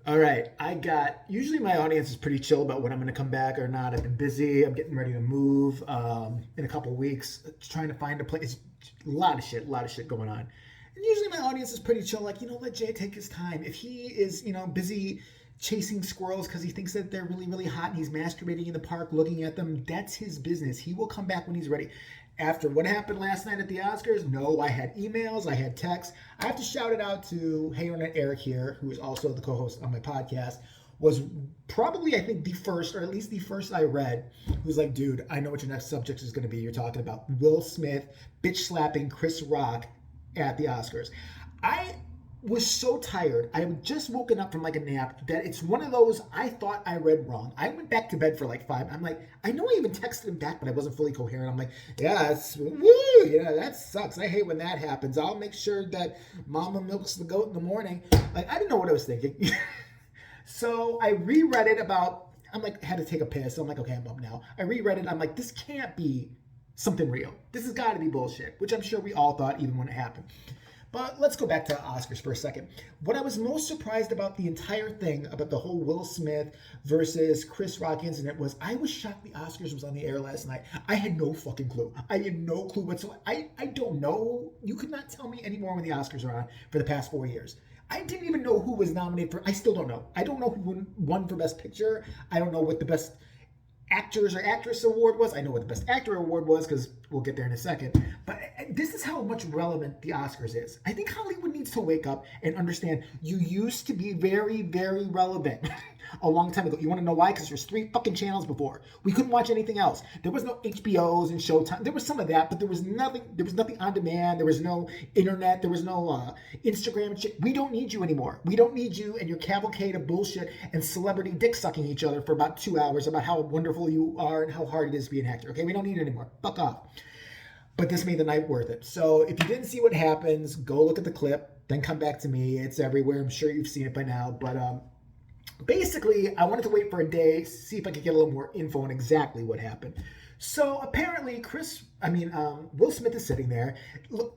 All right, usually my audience is pretty chill about when I'm going to come back or not. I've been busy. I'm getting ready to move in a couple of weeks, trying to find a place. A lot of shit going on. And usually my audience is pretty chill, like, let Jay take his time. If he is, busy chasing squirrels because he thinks that they're really, really hot and he's masturbating in the park looking at them, that's his business. He will come back when he's ready. After what happened last night at the Oscars, no, I had emails, I had texts. I have to shout it out to Hey Internet Eric here, who is also the co-host on my podcast, was probably, I think, the first, or at least the first I read, who's like, dude, I know what your next subject is going to be. You're talking about Will Smith bitch slapping Chris Rock at the Oscars. I was so tired. I had just woken up from like a nap that it's one of those I thought I read wrong. I went back to bed for like 5. I'm like, I know I even texted him back, but I wasn't fully coherent. I'm like, yeah, that sucks. I hate when that happens. I'll make sure that mama milks the goat in the morning. Like, I didn't know what I was thinking. So I reread it I'm like, I had to take a piss. So I'm like, okay, I'm up now. I reread it. I'm like, this can't be something real. This has got to be bullshit, which I'm sure we all thought even when it happened. But let's go back to Oscars for a second. What I was most surprised about the entire thing, about the whole Will Smith versus Chris Rock incident, was I was shocked the Oscars was on the air last night. I had no fucking clue. I had no clue whatsoever. I don't know. You could not tell me anymore when the Oscars are on for the past 4 years. I didn't even know who was nominated for. I still don't know. I don't know who won for Best Picture. I don't know what the Best Actors or Actress Award was. I know what the Best Actor Award was because we'll get there in a second. But this is how much relevant the Oscars is. I think Hollywood needs to wake up and understand you used to be very, very relevant a long time ago. You want to know why? Because there's 3 fucking channels before. We couldn't watch anything else. There was no HBOs and Showtime. There was some of that, but there was nothing. There was nothing on demand. There was no internet. There was no Instagram and shit. We don't need you anymore. We don't need you and your cavalcade of bullshit and celebrity dick sucking each other for about 2 hours about how wonderful you are and how hard it is to be an actor. Okay, we don't need it anymore. Fuck off. But this made the night worth it. So if you didn't see what happens, go look at the clip, then come back to me. It's everywhere. I'm sure you've seen it by now. But basically, I wanted to wait for a day, see if I could get a little more info on exactly what happened. So apparently, Will Smith is sitting there,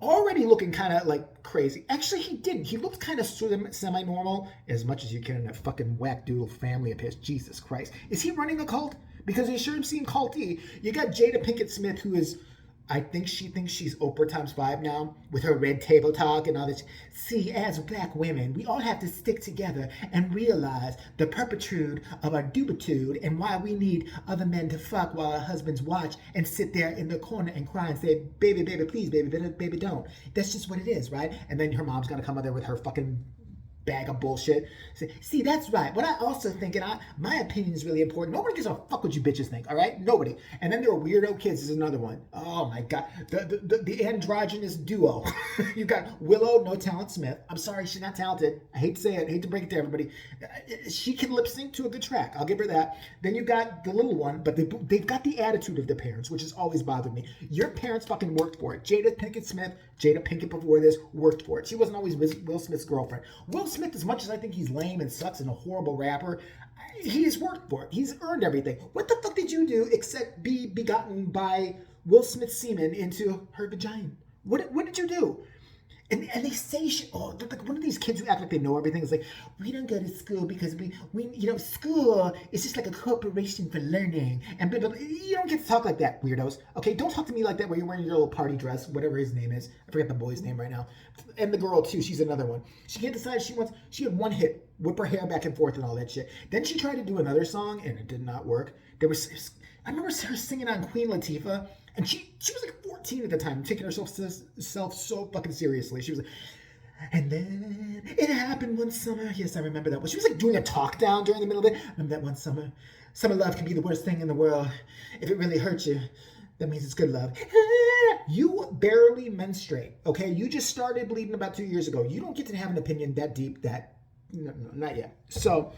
already looking kind of like crazy. Actually, he didn't. He looked kind of semi-normal, as much as you can in that fucking whack-doodle family of his. Jesus Christ. Is he running a cult? Because he sure seemed culty. You got Jada Pinkett Smith, who is, I think she thinks she's Oprah times 5 now with her red table talk and all this. See, as black women, we all have to stick together and realize the perpetude of our dubitude and why we need other men to fuck while our husbands watch and sit there in the corner and cry and say, baby, baby, please, baby, baby, baby, don't. That's just what it is, right? And then her mom's got to come out there with her fucking bag of bullshit. See, that's right. What I also think, and my opinion is really important. Nobody gives a fuck what you bitches think, all right? Nobody. And then there are weirdo kids is another one. Oh my God. The androgynous duo. You got Willow No Talent Smith. I'm sorry, she's not talented. I hate to say it. I hate to break it to everybody. She can lip sync to a good track. I'll give her that. Then you got the little one, but they've got the attitude of their parents, which has always bothered me. Your parents fucking worked for it. Jada Pinkett before this worked for it. She wasn't always Will Smith's girlfriend. Will Smith, as much as I think he's lame and sucks and a horrible rapper, he's worked for it. He's earned everything. What the fuck did you do except be begotten by Will Smith's semen into her vagina? What did you do? And they say shit. Oh, they're like one of these kids who act like they know everything. It's like, we don't go to school because we school is just like a corporation for learning. And blah, blah, blah. You don't get to talk like that, weirdos. Okay, don't talk to me like that where you're wearing your little party dress, whatever his name is. I forget the boy's name right now. And the girl too, she's another one. She can't decide she had one hit, whip her hair back and forth and all that shit. Then she tried to do another song and it did not work. I remember her singing on Queen Latifah. And she was like 14 at the time, taking herself so fucking seriously. She was like, and then it happened one summer. Yes, I remember that. Well, she was like doing a talk down during the middle of it. Remember that one summer? Summer love can be the worst thing in the world. If it really hurts you, that means it's good love. You barely menstruate, okay? You just started bleeding about 2 years ago. You don't get to have an opinion that deep no, not yet. So,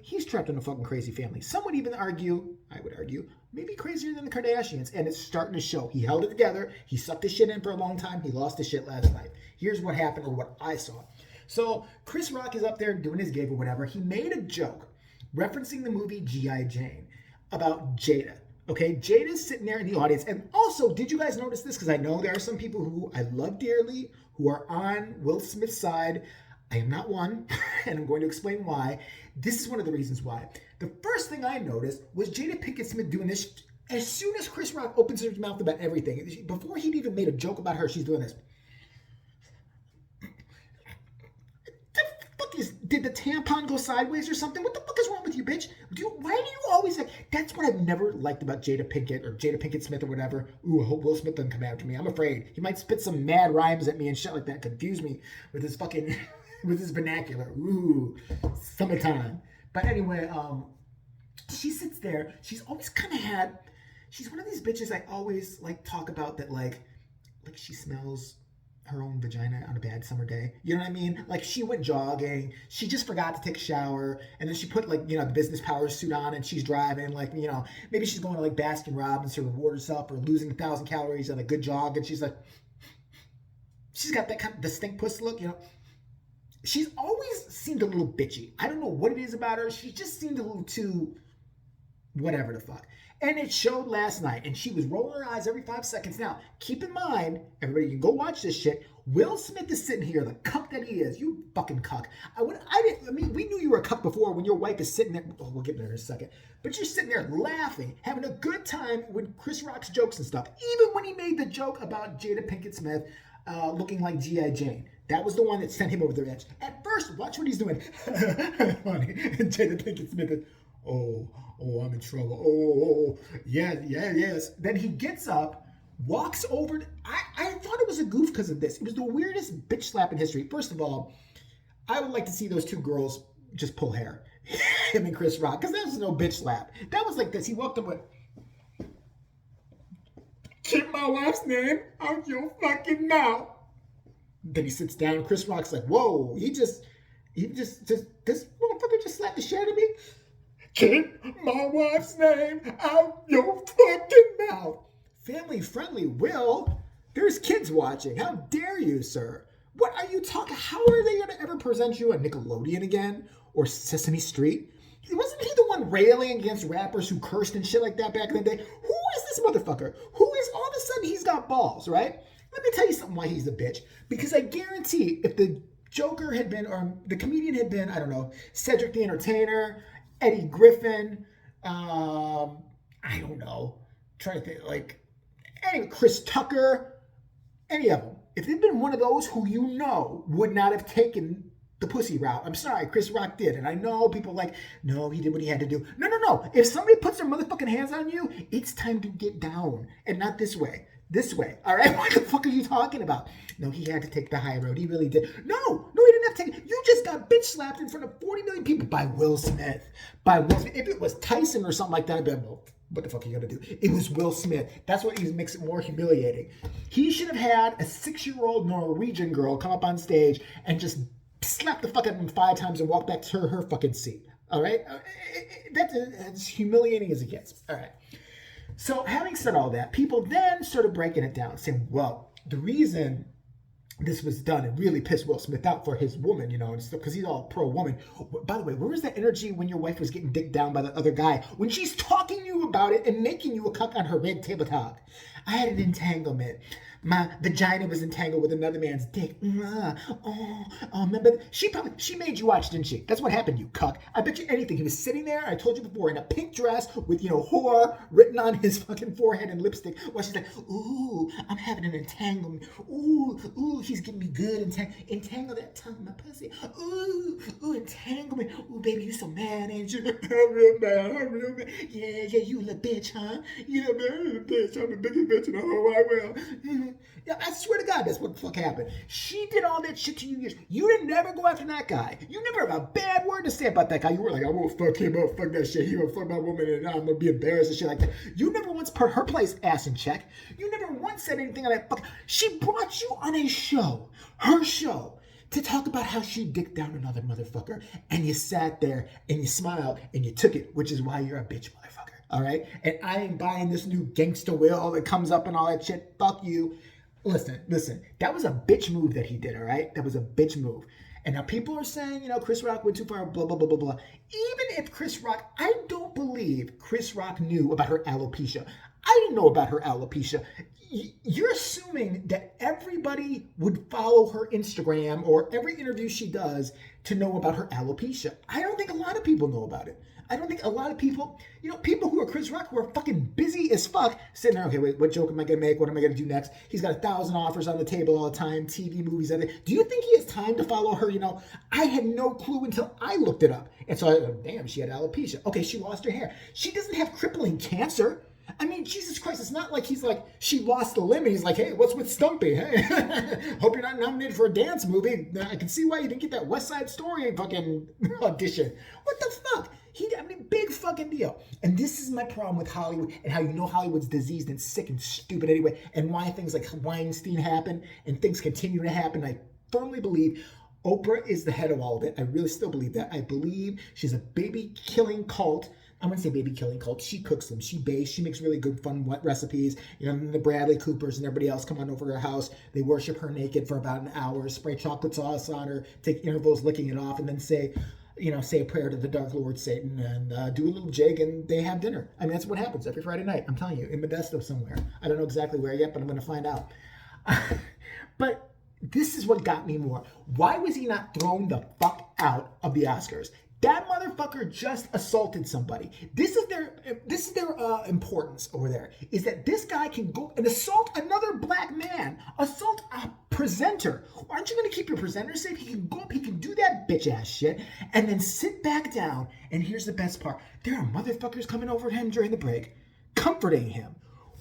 he's trapped in a fucking crazy family. Some would even argue, I would argue, maybe crazier than the Kardashians, and it's starting to show. He held it together. He sucked his shit in for a long time. He lost his shit last night. Here's what happened, or what I saw. So, Chris Rock is up there doing his gig or whatever. He made a joke referencing the movie G.I. Jane about Jada. Okay, Jada's sitting there in the audience. And also, did you guys notice this? Because I know there are some people who I love dearly who are on Will Smith's side. I am not one, and I'm going to explain why. This is one of the reasons why. The first thing I noticed was Jada Pinkett Smith doing this as soon as Chris Rock opens his mouth about everything. Before he'd even made a joke about her, she's doing this. Did the tampon go sideways or something? What the fuck is wrong with you, bitch? Why do you always like? That's what I've never liked about Jada Pinkett Smith or whatever. Ooh, I hope Will Smith doesn't come after me. I'm afraid he might spit some mad rhymes at me and shit like that, confuse me with his fucking with his vernacular. Ooh, summertime. But anyway, she sits there. She's always kind of had. She's one of these bitches I always like talk about that like she smells her own vagina on a bad summer day. You know what I mean? Like she went jogging, she just forgot to take a shower, and then she put like, the business power suit on and she's driving, like, maybe she's going to like Baskin Robbins to reward herself or losing 1,000 calories on a good jog, and she's like, she's got that kind of the stink puss look, She's always seemed a little bitchy. I don't know what it is about her. She just seemed a little too whatever the fuck. And it showed last night, and she was rolling her eyes every 5 seconds. Now, keep in mind, everybody can go watch this shit. Will Smith is sitting here, the cuck that he is. You fucking cuck. We knew you were a cuck before when your wife is sitting there. Oh, we'll get there in a second. But you're sitting there laughing, having a good time with Chris Rock's jokes and stuff. Even when he made the joke about Jada Pinkett Smith looking like G.I. Jane. That was the one that sent him over the edge. At first, watch what he's doing. Funny. And Jada Pinkett Smith is, oh, I'm in trouble. Oh, yes. Then he gets up, walks over. I thought it was a goof because of this. It was the weirdest bitch slap in history. First of all, I would like to see those two girls just pull hair. Him and Chris Rock. Because that was no bitch slap. That was like this. He walked up with, keep my wife's name out your fucking mouth. Then he sits down. Chris Rock's like, whoa. This motherfucker just slapped the shit out of me. Keep my wife's name out your fucking mouth. Family friendly, Will. There's kids watching. How dare you, sir? What are you talking? How are they going to ever present you on Nickelodeon again? Or Sesame Street? Wasn't he the one railing against rappers who cursed and shit like that back in the day? Who is this motherfucker? Who is all of a sudden he's got balls, right? Let me tell you something why he's a bitch. Because I guarantee if the Joker had been, or the comedian had been, I don't know, Cedric the Entertainer, Eddie Griffin, I don't know, trying to think, like, Chris Tucker, any of them. If they'd been one of those who would not have taken the pussy route. I'm sorry, Chris Rock did. And I know people like, no, he did what he had to do. No. If somebody puts their motherfucking hands on you, it's time to get down. And not this way. This way, all right? What the fuck are you talking about? No, he had to take the high road. He really did. No, he didn't have to take it. You just got bitch slapped in front of 40 million people by Will Smith. If it was Tyson or something like that, I'd be like, well, what the fuck are you gonna do? It was Will Smith. That's what makes it more humiliating. He should have had a 6-year-old Norwegian girl come up on stage and just slap the fuck out of him 5 times and walk back to her fucking seat. All right? That's as humiliating as it gets. All right. So having said all that, people then started breaking it down, saying, well, the reason this was done and really pissed Will Smith out for his woman, and stuff, because he's all pro-woman. By the way, where was that energy when your wife was getting dicked down by the other guy? When she's talking to you about it and making you a cuck on her red table talk. I had an entanglement. My vagina was entangled with another man's dick. Remember? She made you watch, didn't she? That's what happened, you cuck. I bet you anything. He was sitting there, I told you before, in a pink dress with, whore written on his fucking forehead and lipstick. While she's like, ooh, I'm having an entanglement. Ooh, he's getting me good. Entangle that tongue in my pussy. Ooh, entanglement. Ooh, baby, you so mad, ain't you? I'm real mad. Yeah, you little bitch, huh? You little bitch. I'm the biggest bitch in the whole wide world. Yeah, I swear to God, that's what the fuck happened. She did all that shit to you. You didn't never go after that guy. You never have a bad word to say about that guy. You were like, I won't fuck him up, fuck that shit. He gonna fuck my woman and I'm gonna be embarrassed and shit like that. You never once put her place ass in check. You never once said anything on that fuck. She brought you on a show, her show, to talk about how she dicked down another motherfucker. And you sat there and you smiled and you took it, which is why you're a bitch motherfucker. All right? And I ain't buying this new gangsta Will that comes up and all that shit. Fuck you. Listen. That was a bitch move that he did, all right? That was a bitch move. And now people are saying, Chris Rock went too far, blah, blah, blah, blah, blah. Even if Chris Rock, I don't believe Chris Rock knew about her alopecia. I didn't know about her alopecia. you're assuming that everybody would follow her Instagram or every interview she does to know about her alopecia. I don't think a lot of people know about it. I don't think a lot of people, people who are Chris Rock who are fucking busy as fuck, sitting there, okay, wait, what joke am I going to make? What am I going to do next? He's got 1,000 offers on the table all the time, TV, movies, everything. Do you think he has time to follow her? I had no clue until I looked it up. And so I go, damn, she had alopecia. Okay, she lost her hair. She doesn't have crippling cancer. I mean, Jesus Christ, it's not like he's like, she lost a limb and he's like, hey, what's with Stumpy? Hey, hope you're not nominated for a dance movie. I can see why you didn't get that West Side Story fucking audition. What the fuck? Big fucking deal. And this is my problem with Hollywood and how Hollywood's diseased and sick and stupid anyway, and why things like Weinstein happen and things continue to happen. I firmly believe Oprah is the head of all of it. I really still believe that. I believe she's a baby-killing cult. I'm going to say baby-killing cult. She cooks them. She bakes. She makes really good, fun, wet recipes. The Bradley Coopers and everybody else come on over to her house. They worship her naked for about an hour, spray chocolate sauce on her, take intervals licking it off, and then say a prayer to the Dark Lord Satan and do a little jig, and they have dinner. I mean, that's what happens every Friday night. I'm telling you, in Modesto somewhere. I don't know exactly where yet, but I'm going to find out. But this is what got me more. Why was he not thrown the fuck out of the Oscars? That motherfucker just assaulted somebody. This is their importance over there, is that this guy can go and assault another black man, assault a presenter. Aren't you going to keep your presenter safe? He can go up, he can do that bitch ass shit, and then sit back down. And here's the best part. There are motherfuckers coming over to him during the break, comforting him.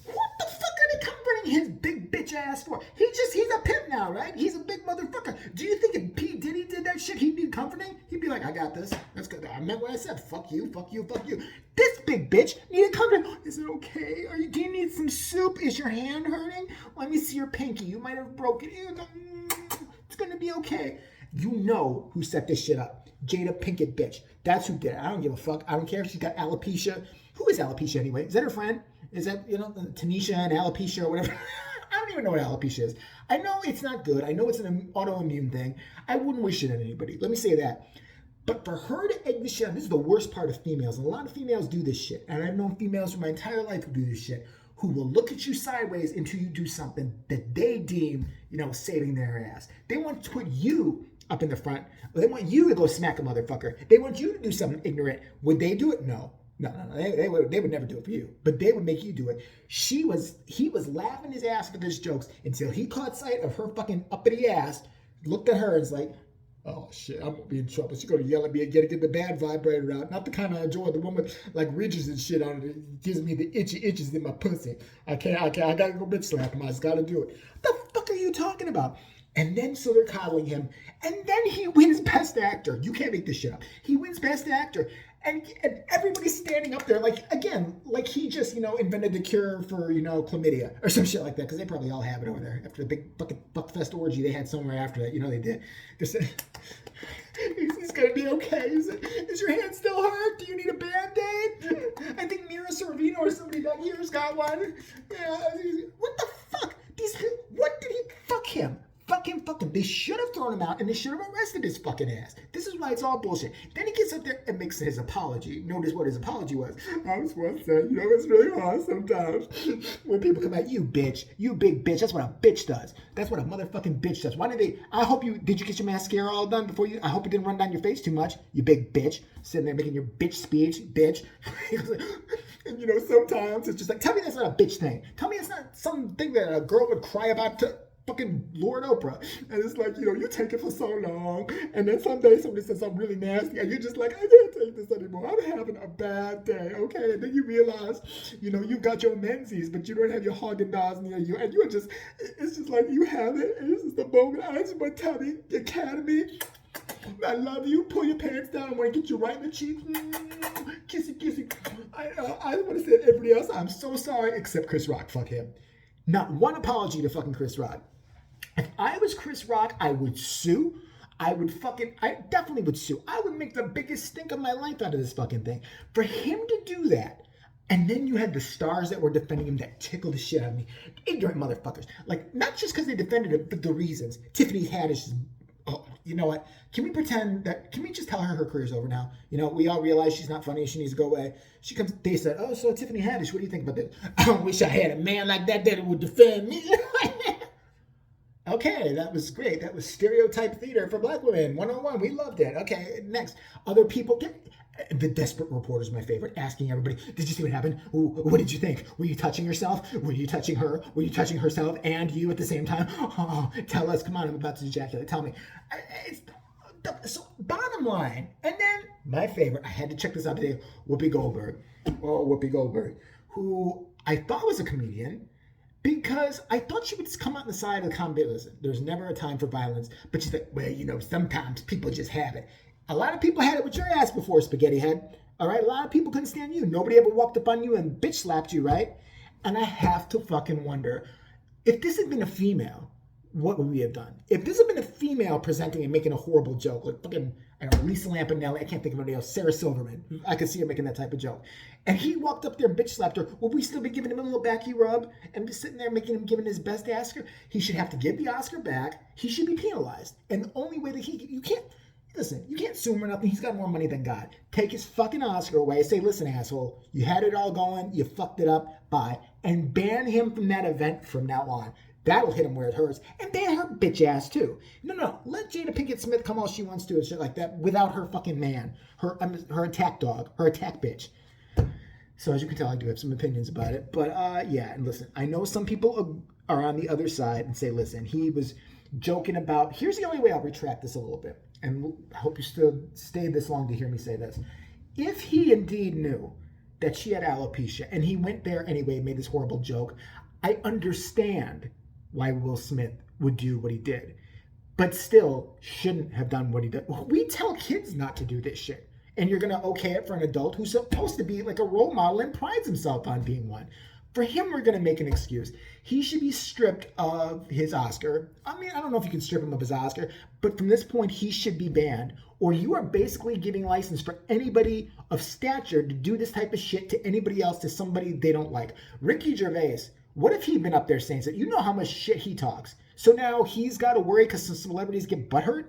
What the fuck are they comforting his big bitch ass for? He's a pimp now, right? He's a big motherfucker. Do you think if P. Diddy did that shit, he'd be comforting? He'd be like, I got this. That's good. I meant what I said. Fuck you, fuck you, fuck you. This big bitch needed comforting. Is it okay? Do you need some soup? Is your hand hurting? Let me see your pinky. You might have broken it. It's gonna be okay. You know who set this shit up. Jada Pinkett bitch. That's who did it. I don't give a fuck. I don't care if she's got alopecia. Who is alopecia anyway? Is that her friend? Is that, Tanisha and alopecia or whatever? I don't even know what alopecia is. I know it's not good. I know it's an autoimmune thing. I wouldn't wish it on anybody. Let me say that. But for her to egg this shit on, this is the worst part of females. And a lot of females do this shit. And I've known females for my entire life who do this shit, who will look at you sideways until you do something that they deem, saving their ass. They want to put you up in the front. They want you to go smack a motherfucker. They want you to do something ignorant. Would they do it? No. No. They would never do it for you, but they would make you do it. He was laughing his ass at his jokes until he caught sight of her fucking uppity ass, looked at her and was like, oh shit, I'm gonna be in trouble. She's gonna yell at me again to get the bad vibrator out. Not the kind I enjoy, the one with like ridges and shit on it. It gives me the itches in my pussy. I gotta go bitch slap him. I just gotta do it. What the fuck are you talking about? And then so they're coddling him, and then he wins Best Actor. You can't make this shit up. He wins Best Actor. And everybody's standing up there like he just, invented the cure for, chlamydia or some shit like that, because they probably all have it over there after the big fucking fuckfest orgy they had somewhere after that. They did. They said, he's going to be okay. Is your hand still hurt? Do you need a Band-Aid? I think Mira Sorvino or somebody down here's got one. Yeah. What the fuck? What did he fuck him? Fuck him. They should have thrown him out and they should have arrested his fucking ass. This is why it's all bullshit. Then he gets up there and makes his apology. Notice what his apology was. I was once saying, it's really hard sometimes when people come at you, bitch. You big bitch. That's what a bitch does. That's what a motherfucking bitch does. Did you get your mascara all done before I hope it didn't run down your face too much, you big bitch. Sitting there making your bitch speech, bitch. And sometimes it's just like, tell me that's not a bitch thing. Tell me it's not something that a girl would cry about to fucking Lord Oprah. And it's like, you take it for so long, and then someday somebody says something really nasty, and you're just like, I can't take this anymore. I'm having a bad day, okay? And then you realize, you've got your Menzies, but you don't have your Haagen-Dazs near you, and it's just like, you have it, and this is the moment. I just want to tell the Academy, I love you. Pull your pants down. I want to get you right in the cheek. Kissy, kissy. I want to say to everybody else, I'm so sorry, except Chris Rock. Fuck him. Not one apology to fucking Chris Rock. If I was Chris Rock, I would sue. I definitely would sue. I would make the biggest stink of my life out of this fucking thing. For him to do that, and then you had the stars that were defending him that tickled the shit out of me. Ignorant motherfuckers. Like, not just because they defended it, but the reasons. Tiffany Haddish's Oh, you know what? Can we pretend that? Can we just tell her career's over now? You know, we all realize she's not funny. She needs to go away. She comes. They said, "Oh, so Tiffany Haddish, what do you think about that?" I wish I had a man like that would defend me. Okay, that was great. That was stereotype theater for black women 101. We loved it. Okay, next. Other people. The desperate reporter is my favorite, asking everybody, did you see what happened? Ooh, what did you think? Were you touching yourself? Were you touching her? Were you touching herself and you at the same time? Oh, tell us. Come on, I'm about to ejaculate. Tell me. So, bottom line. And then my favorite, I had to check this out today, Whoopi Goldberg. Oh, Whoopi Goldberg, who I thought was a comedian, because I thought she would just come out on the side of the comedy. Listen, there's never a time for violence, but she's like, well, you know, sometimes people just have it. A lot of people had it with your ass before, Spaghetti Head. All right, a lot of people couldn't stand you. Nobody ever walked up on you and bitch slapped you, right? And I have to fucking wonder, if this had been a female, what would we have done? If this had been a female presenting and making a horrible joke, like fucking, I don't know, Lisa Lampanelli, I can't think of anybody else, Sarah Silverman, I could see her making that type of joke. And he walked up there and bitch slapped her, would we still be giving him a little backy rub and be sitting there making him giving his best Oscar? He should have to give the Oscar back. He should be penalized. And the only way that you can't sue him or nothing. He's got more money than God. Take his fucking Oscar away. Say, listen, asshole, you had it all going. You fucked it up. Bye. And ban him from that event from now on. That'll hit him where it hurts. And ban her bitch ass too. No. Let Jada Pinkett Smith come all she wants to and shit like that without her fucking man. Her attack dog. Her attack bitch. So as you can tell, I do have some opinions about it. But yeah, and listen, I know some people are on the other side and say, listen, he was joking about, here's the only way I'll retract this a little bit. And I hope you still stayed this long to hear me say this. If he indeed knew that she had alopecia and he went there anyway and made this horrible joke, I understand why Will Smith would do what he did, but still shouldn't have done what he did. We tell kids not to do this shit, and you're going to okay it for an adult who's supposed to be like a role model and prides himself on being one. For him, we're going to make an excuse. He should be stripped of his Oscar. I mean, I don't know if you can strip him of his Oscar, but from this point, he should be banned. Or you are basically giving license for anybody of stature to do this type of shit to anybody else, to somebody they don't like. Ricky Gervais, what if he'd been up there saying that? You know how much shit he talks. So now he's got to worry because some celebrities get butthurt?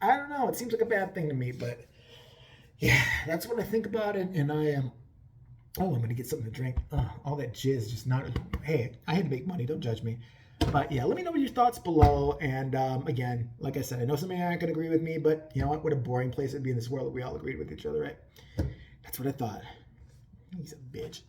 I don't know. It seems like a bad thing to me, but yeah, that's what I think about it, and I am... Oh, I'm going to get something to drink. All that jizz just not... Hey, I had to make money. Don't judge me. But yeah, let me know your thoughts below. And again, like I said, I know some of you aren't going to agree with me, but you know what? What a boring place it'd be in this world if we all agreed with each other, right? That's what I thought. He's a bitch.